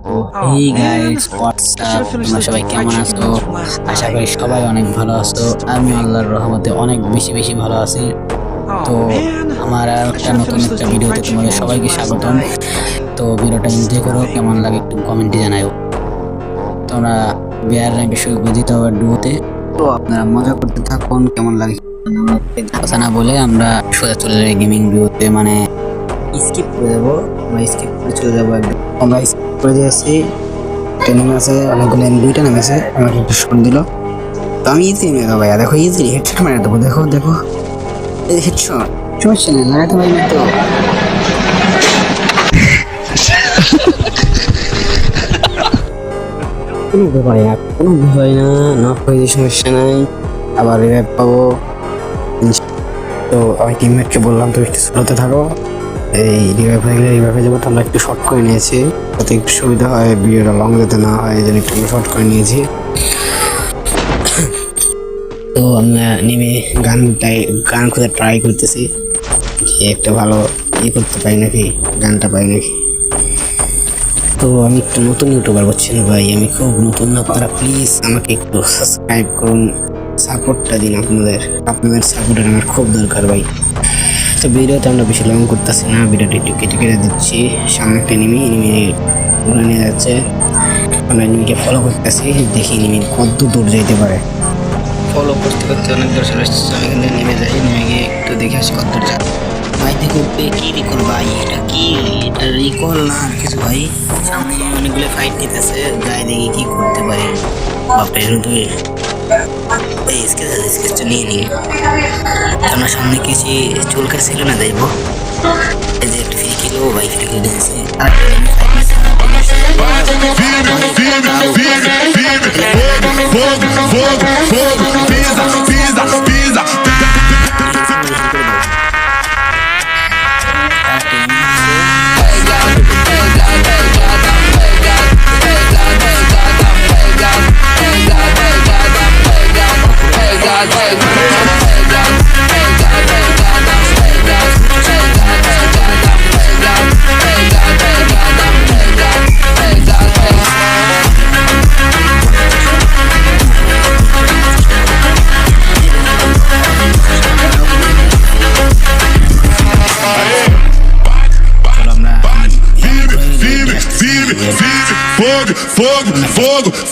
Hey guys WhatsApp, তোমরা সবাই কেমন আছো? আশা করি সবাই অনেক ভালো আছো। আমি আল্লাহর রহমতে অনেক বেশি ভালো আছি। তো আমার আর একটা নতুন একটা ভিডিওতে তোমাদের সবাইকে স্বাগতম। তো ভিডিওটা এনজয় করো, কেমন লাগে একটু কমেন্টে জানাও। তোমরা বিয়ার র্যাঙ্কে শুরু করে দিতে হবে ডুয়োতে। তো আপনারা মজা করতে থাকুন, কেমন লাগে কথা না বলে আমরা সোজা চলে যাই গেমিং ভিডিওতে, মানে স্কিপ করে দেবো। আমরা স্কিপ করে চলে যাবো একদম। আমরা স্কিপ করে দিয়েছি। ট্রেনিং আছে অনেকগুলো, দুইটা নামেছে, আমাকে একটু শোন দিল। তো আমি ইজি মেগা ভাইয়া, দেখো ইজি হেডশট মারা দেবো। দেখো দেখো এই হেডশট, সমস্যা নেই, লাগাতে পারবি তো। কোনো ভাইয়া কোনো ভয় না, নক হয়ে সমস্যা নাই, আবার রিভাইভ পাবো। তো আমি টিমমেটকে বললাম তুমি একটু স্লোতে থাকো, এই রিভাইভ হয়ে গেলে রিভাইভে যাবো। তো আমরা একটু শর্ট করে নিয়েছি যাতে একটু সুবিধা হয়, ভিডিওটা লং যেতে না হয়, এই জন্য একটু শর্ট করে নিয়েছি। তো আমরা নেমে গান খুঁজে ট্রাই করতেছি যে একটা ভালো করতে পারি নাকি, গানটা পাই নাকি। তো আমি একটু নতুন ইউটিউবার বলছি না ভাই, আমি খুব নতুন। আপনারা প্লিজ আমাকে একটু সাবস্ক্রাইব করুন, সাপোর্টটা দিন। আপনাদের সাপোর্টের আমার খুব দরকার ভাই। তো ভিডিওতে আমরা বেশি লং করতেছি না, ভিডিওটা একটু কেটে দিচ্ছি। সামনে একটা এনিমি ঘুরে নিয়ে যাচ্ছে, আমরা এনিমিকে ফলো করতেছি, দেখি এনিমি কত দূর যেতে পারে। ফলো করতে অনেক দূর চলে এসেছে, আমি কিন্তু নেমে যাই, নেমে গিয়ে একটু দেখে আসি কত দূর যায়। ভাই দেখো কি রিকল ভাই, এটা কি, এটা রিকল না আর কিছু ভাই। সামনে অনেকগুলো ফাইট নিতেছে, যাই দেখি কি করতে পারি। বাপরে শুধু এই স্কেচটা নিয়ে নিই। আমার সামনে কিছু চুলকা ছিল না, যাইবো এই যে একটা ফ্রি কিলো ভাই, ফ্রি কিলো দিয়েছে।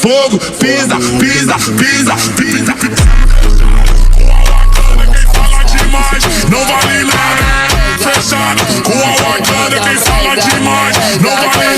Fogo, pisa. Não vale nada, fechado com a ordem. Quem fala demais, não vale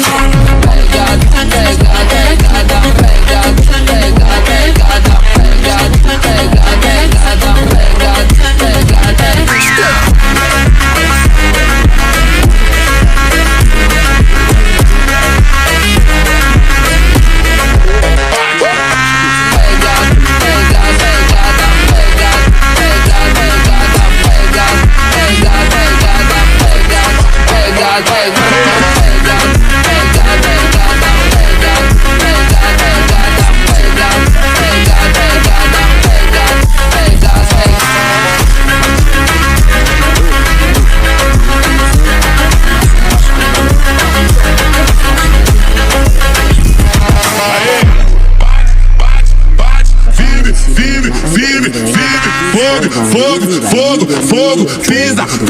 fogo, pisa.